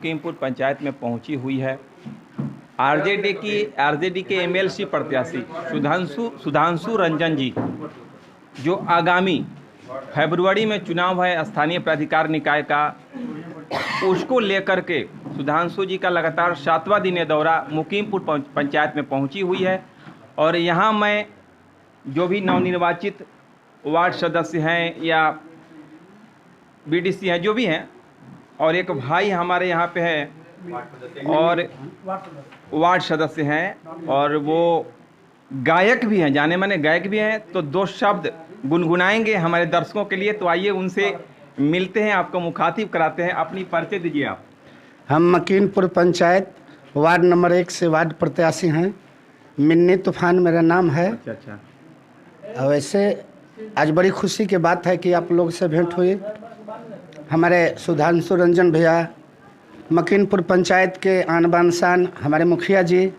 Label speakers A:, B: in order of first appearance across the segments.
A: मुकीमपुर पंचायत में पहुंची हुई है। आरजेडी के एमएलसी प्रत्याशी सुधांशु रंजन जी, जो आगामी फरवरी में चुनाव है स्थानीय प्राधिकार निकाय का, उसको लेकर के सुधांशु जी का लगातार 7वां दिन ये दौरा मुकीमपुर पंचायत में पहुंची हुई है। और यहाँ मैं जो भी नवनिर्वाचित वार्ड सदस्य हैं या बीडीसी हैं, जो भी हैं, और एक भाई हमारे यहाँ पे है और वार्ड सदस्य हैं और वो गायक भी हैं, जाने माने गायक भी हैं, तो 2 शब्द गुनगुनाएंगे हमारे दर्शकों के लिए। तो आइए उनसे मिलते हैं, आपको मुखातिब कराते हैं। अपनी परिचय दीजिए आप।
B: हम मकीनपुर पंचायत वार्ड नंबर 1 से वार्ड प्रत्याशी हैं। मिन्नी तूफान मेरा नाम है।
A: अच्छा।
B: और वैसे आज बड़ी खुशी की बात है कि आप लोग से भेंट हुई। हमारे सुधांशु रंजन भैया, मकीनपुर पंचायत के आन बान शान हमारे मुखिया जी,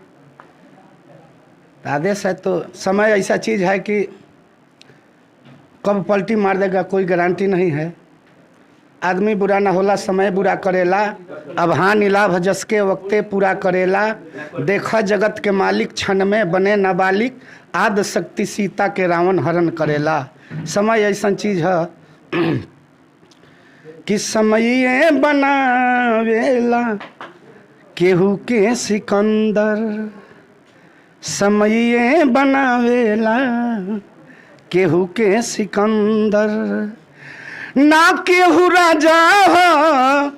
B: आदेश है तो समय ऐसा चीज़ है कि कब पलटी मार देगा कोई गारंटी नहीं है। आदमी बुरा ना होला समय बुरा करेला, अब हाँ नीलाभ जसके वक्ते पूरा करेला। देखा जगत के मालिक क्षण में बने नाबालिग, आद शक्ति सीता के रावण हरण करेला। समय ऐसा चीज़ है कि समय बनावेला केहू के सिकंदर, समय बनावेला केहू के सिकंदर। ना केहू राजा हो,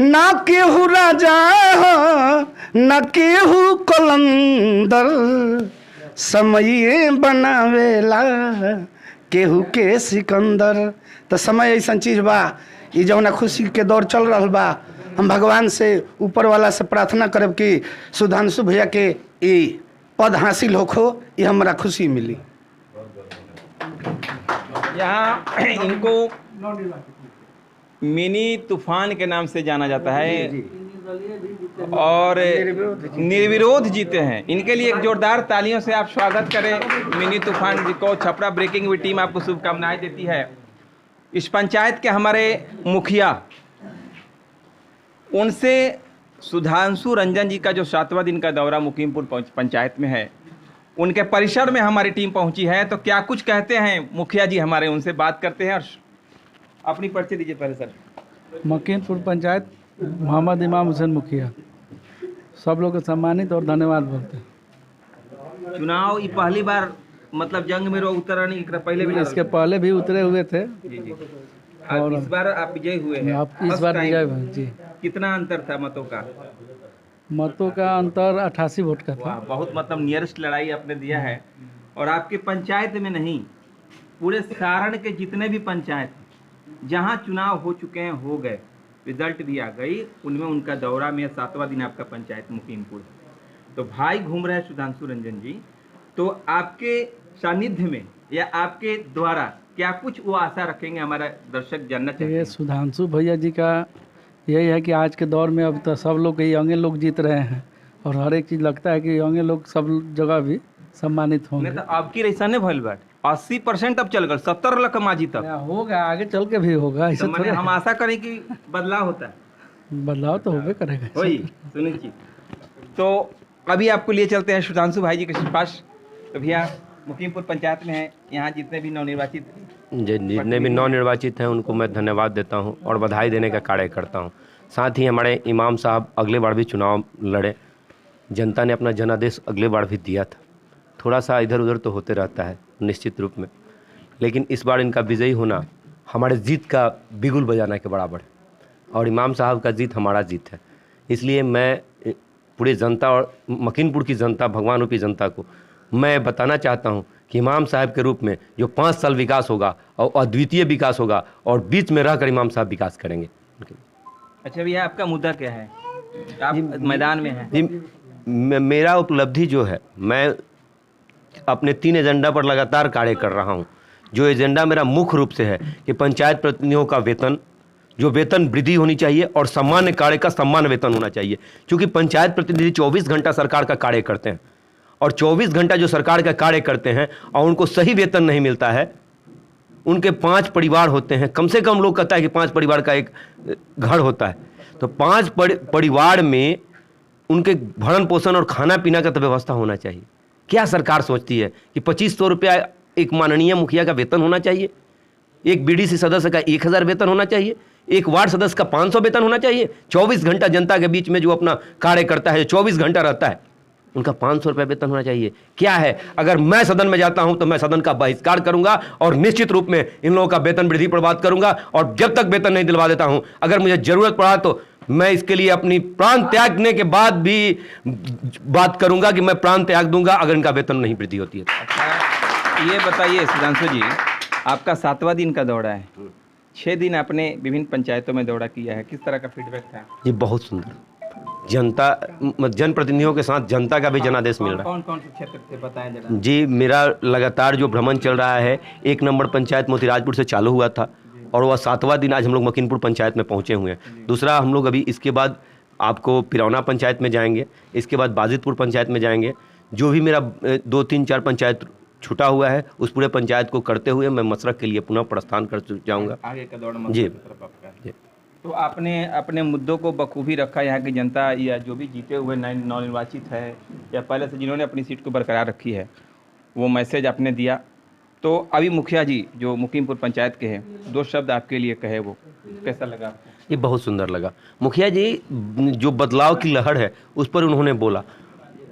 B: ना केहू राजा हो, ना केहू कलंदर, समय बनावेला केहू के सिकंदर। तो समय ऐसा चीज बा, ये जौना खुशी के दौर चल रहा बा, हम भगवान से ऊपर वाला से प्रार्थना करब कि सुधांशु भैया के ये पद हासिल होखो, ये हमारा खुशी मिली।
A: यहाँ इनको मिनी तूफान के नाम से जाना जाता है और निर्विरोध जीते हैं। इनके लिए एक जोरदार तालियों से आप स्वागत करें मिनी तूफान जी को। छपरा ब्रेकिंग हुई टीम आपको शुभकामनाएं देती है। इस पंचायत के हमारे मुखिया, उनसे सुधांशु रंजन जी का जो 7वां दिन का दौरा मुकीमपुर पंचायत में है, उनके परिसर में हमारी टीम पहुंची है। तो क्या कुछ कहते हैं मुखिया जी हमारे, उनसे बात करते हैं। और अपनी परिचय दीजिए पहले सर।
C: मकीनपुर पंचायत मोहम्मद इमाम हुसैन मुखिया, सब लोग को सम्मानित और धन्यवाद बोलते हैं।
A: चुनाव ये पहली बार मतलब जंग में उतरा नहीं, पहले भी
C: इसके पहले भी उतरे हुए थे
A: जी। और इस बार आप विजय हुए हैं।
C: आप इस बार विजय हुए जी।
A: कितना अंतर था मतों का?
C: मतों का अंतर 88 वोट का था।
A: बहुत मतलब नियरेस्ट लड़ाई आपने दिया है। और आपके पंचायत में नहीं, पूरे सारण के जितने भी पंचायत जहां चुनाव हो चुके हैं, हो गए, रिजल्ट भी आ गई, उनमें उनका दौरा में 7वां दिन आपका पंचायत मुकीमपुर। तो भाई घूम रहे हैं सुधांशु रंजन जी, तो आपके सानिध्य में या आपके द्वारा क्या कुछ वो आशा रखेंगे हमारा दर्शक जानना चाहिए?
C: ये सुधांशु भैया जी का यही है कि आज के दौर में अब तो सब लोग यंगे लोग जीत रहे हैं और हर एक चीज़ लगता है कि यंगे लोग सब जगह भी सम्मानित होंगे।
A: तो आपकी रैसा ने भइल बात 80% अब चल गए, 70 लाख माजी तक
C: होगा, आगे चल के भी होगा।
A: तो मैंने हम आशा करें कि बदलाव होता है।
C: बदलाव तो होबे करेगा।
A: सुनिए, तो अभी आपको लिए चलते हैं सुधांशु भाई जी के पास। तो भैया मुकीमपुर पंचायत में है, यहाँ जितने भी
D: नवनिर्वाचित हैं उनको मैं धन्यवाद देता हूँ और बधाई देने का कार्य करता हूँ। साथ ही हमारे इमाम साहब अगले बार भी चुनाव लड़े, जनता ने अपना जनादेश अगले बार भी दिया था। थोड़ा सा इधर उधर तो होते रहता है निश्चित रूप में, लेकिन इस बार इनका विजयी होना हमारे जीत का बिगुल बजाना के बराबर है और इमाम साहब का जीत हमारा जीत है। इसलिए मैं पूरे जनता और मकीनपुर की जनता, भगवान रूपी जनता को मैं बताना चाहता हूं कि इमाम साहब के रूप में जो 5 साल विकास होगा और अद्वितीय विकास होगा और बीच में रहकर इमाम साहब विकास करेंगे।
A: अच्छा भैया, आपका मुद्दा क्या है? आप मैदान में हैं।
D: जी, मेरा उपलब्धि जो है, मैं अपने 3 एजेंडा पर लगातार कार्य कर रहा हूं। जो एजेंडा मेरा मुख्य रूप से है कि पंचायत प्रतिनिधियों का वेतन, जो वेतन वृद्धि होनी चाहिए और सामान्य कार्य का सम्मान वेतन होना चाहिए, क्योंकि पंचायत प्रतिनिधि 24 घंटा सरकार का कार्य करते हैं और 24 घंटा जो सरकार का कार्य करते हैं और उनको सही वेतन नहीं मिलता है। उनके 5 परिवार होते हैं, कम से कम लोग कहता है कि 5 परिवार का एक घर होता है, तो 5 परिवार में उनके भरण पोषण और खाना पीना का तो व्यवस्था होना चाहिए। क्या सरकार सोचती है कि 2500 रुपया एक माननीय मुखिया का वेतन होना चाहिए, एक बीडीसी सदस्य का 1000 वेतन होना चाहिए, एक वार्ड सदस्य का 500 वेतन होना चाहिए। 24 घंटा जनता के बीच में जो अपना कार्य करता है, 24 घंटा रहता है, उनका 500 रुपया वेतन होना चाहिए। क्या है, अगर मैं सदन में जाता हूं तो मैं सदन का बहिष्कार करूंगा और निश्चित रूप में इन लोगों का वेतन वृद्धि पर बात करूंगा, और जब तक वेतन नहीं दिलवा देता हूं, अगर मुझे जरूरत पड़ा तो मैं इसके लिए अपनी प्राण त्यागने के बाद भी बात करूंगा कि मैं प्राण त्याग दूंगा अगर इनका वेतन नहीं वृद्धि होती है।
A: अच्छा, ये बताइए सुधांशु जी, आपका 7वां दिन का दौरा है, 6 दिन आपने विभिन्न पंचायतों में दौरा किया है, किस तरह का फीडबैक था?
D: ये बहुत सुंदर, जनता जनप्रतिनिधियों के साथ जनता का भी जनादेश मिल रहा है।
A: कौन कौन से क्षेत्र से बताया जरा?
D: जी, मेरा लगातार जो भ्रमण चल रहा है, 1 नंबर पंचायत मोतीराजपुर से चालू हुआ था और वह 7वां दिन आज हम लोग मकीनपुर पंचायत में पहुंचे हुए हैं। दूसरा, हम लोग अभी इसके बाद आपको पिरौना पंचायत में जाएंगे, इसके बाद बाजितपुर पंचायत में जाएंगे। जो भी मेरा 2, 3, 4 पंचायत छूटा हुआ है उस पूरे पंचायत को करते हुए मैं मशरक के लिए पुनः प्रस्थान कर जाऊँगा।
A: आगे का दौड़
D: जी।
A: जी। तो आपने अपने मुद्दों को बखूबी रखा, यहाँ की जनता या जो भी जीते हुए नवनिर्वाचित है या पहले से जिन्होंने अपनी सीट को बरकरार रखी है, वो मैसेज आपने दिया। तो अभी मुखिया जी जो मुकीमपुर पंचायत के हैं, 2 शब्द आपके लिए कहे, वो कैसा लगा आपको?
D: ये बहुत सुंदर लगा। मुखिया जी जो बदलाव की लहर है उस पर उन्होंने बोला,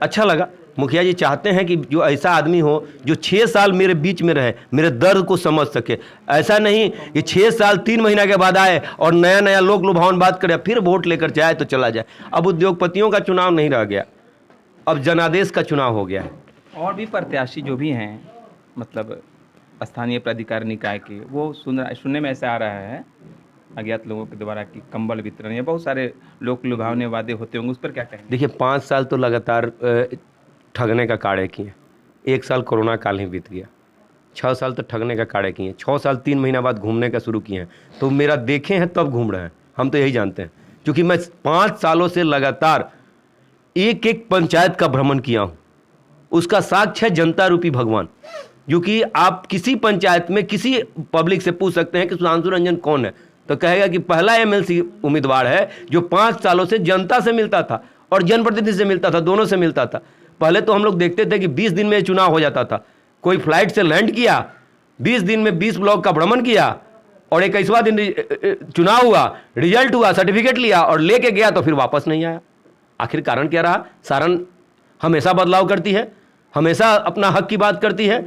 D: अच्छा लगा। मुखिया जी चाहते हैं कि जो ऐसा आदमी हो जो 6 साल मेरे बीच में रहे, मेरे दर्द को समझ सके। ऐसा नहीं कि 6 साल 3 महीना के बाद आए और नया नया लोक लुभावन बात करे, फिर वोट लेकर जाए तो चला जाए। अब उद्योगपतियों का चुनाव नहीं रह गया, अब जनादेश का चुनाव हो गया है।
A: और भी प्रत्याशी जो भी हैं, मतलब स्थानीय प्राधिकार निकाय के, वो सुनने में ऐसा आ रहा है अज्ञात लोगों के द्वारा कि कंबल वितरण या बहुत सारे लोक लुभावने वादे होते होंगे, उस पर क्या कहेंगे?
D: देखिए, 5 साल तो लगातार ठगने का कार्य किए, 1 साल कोरोना काल ही बीत गया, 6 साल तो ठगने का कार्य किए, 6 साल 3 महीना बाद घूमने का शुरू किए हैं। तो मेरा देखे हैं तब घूम रहे हैं, हम तो यही जानते हैं, क्योंकि मैं 5 सालों से लगातार एक पंचायत का भ्रमण किया हूँ। उसका साक्ष्य है जनता रूपी भगवान, जो कि आप किसी पंचायत में किसी पब्लिक से पूछ सकते हैं कि सुधांशु रंजन कौन है, तो कहेगा कि पहला एमएलसी उम्मीदवार है जो 5 सालों से जनता से मिलता था और जनप्रतिनिधि से मिलता था, दोनों से मिलता था। पहले तो हम लोग देखते थे कि 20 दिन में चुनाव हो जाता था। कोई फ्लाइट से लैंड किया, 20 दिन में 20 ब्लॉक का भ्रमण किया और 21वां दिन चुनाव हुआ, रिजल्ट हुआ, सर्टिफिकेट लिया और लेके गया तो फिर वापस नहीं आया। आखिर कारण क्या रहा? सारण हमेशा बदलाव करती है, हमेशा अपना हक की बात करती है।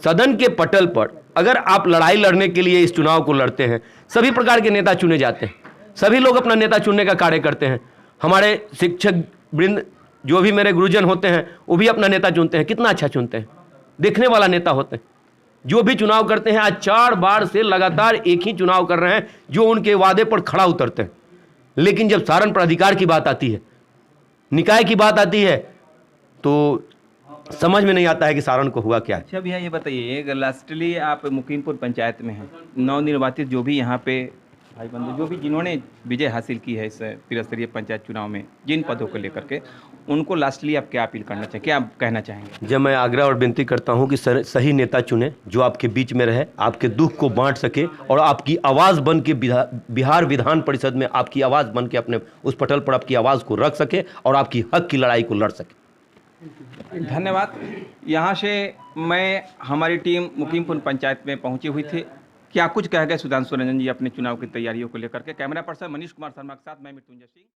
D: सदन के पटल पर अगर आप लड़ाई लड़ने के लिए इस चुनाव को लड़ते हैं, सभी प्रकार के नेता चुने जाते हैं, सभी लोग अपना नेता चुनने का कार्य करते हैं। हमारे शिक्षक वृंद, जो भी मेरे गुरुजन होते हैं, वो भी अपना नेता चुनते हैं, कितना अच्छा चुनते हैं, देखने वाला नेता होते हैं। जो भी चुनाव करते हैं, आज 4 बार से लगातार एक ही चुनाव कर रहे हैं जो उनके वादे पर खड़ा उतरते हैं। लेकिन जब सारण पर अधिकार की बात आती है, निकाय की बात आती है, तो समझ में नहीं आता है कि सारण को हुआ क्या है।
A: अच्छा भैया, ये बताइए, लास्टली आप मुकीमपुर पंचायत में हैं, नवनिर्वाचित जो भी यहाँ पे भाई बंधु, जो भी जिन्होंने विजय हासिल की है इस त्रिस्तरीय पंचायत चुनाव में, जिन पदों को लेकर के, उनको लास्टली आप क्या अपील करना चाहेंगे, क्या आप कहना चाहेंगे?
D: जब मैं आग्रह और विनती करता हूं कि सही नेता चुने, जो आपके बीच में रहे, आपके दुख को बांट सके और आपकी आवाज़ बन के बिहार विधान परिषद में आपकी आवाज़ बन के अपने उस पटल पर आपकी आवाज़ को रख सके और आपकी हक की लड़ाई को लड़ सके।
A: धन्यवाद। यहाँ से मैं, हमारी टीम मुकीमपुर पंचायत में पहुंची हुई थी। क्या कुछ कह गए सुधांशु रंजन जी अपने चुनाव की तैयारियों को लेकर के? कैमरा पर्सन मनीष कुमार शर्मा के साथ मैं मृत्युंजय सिंह।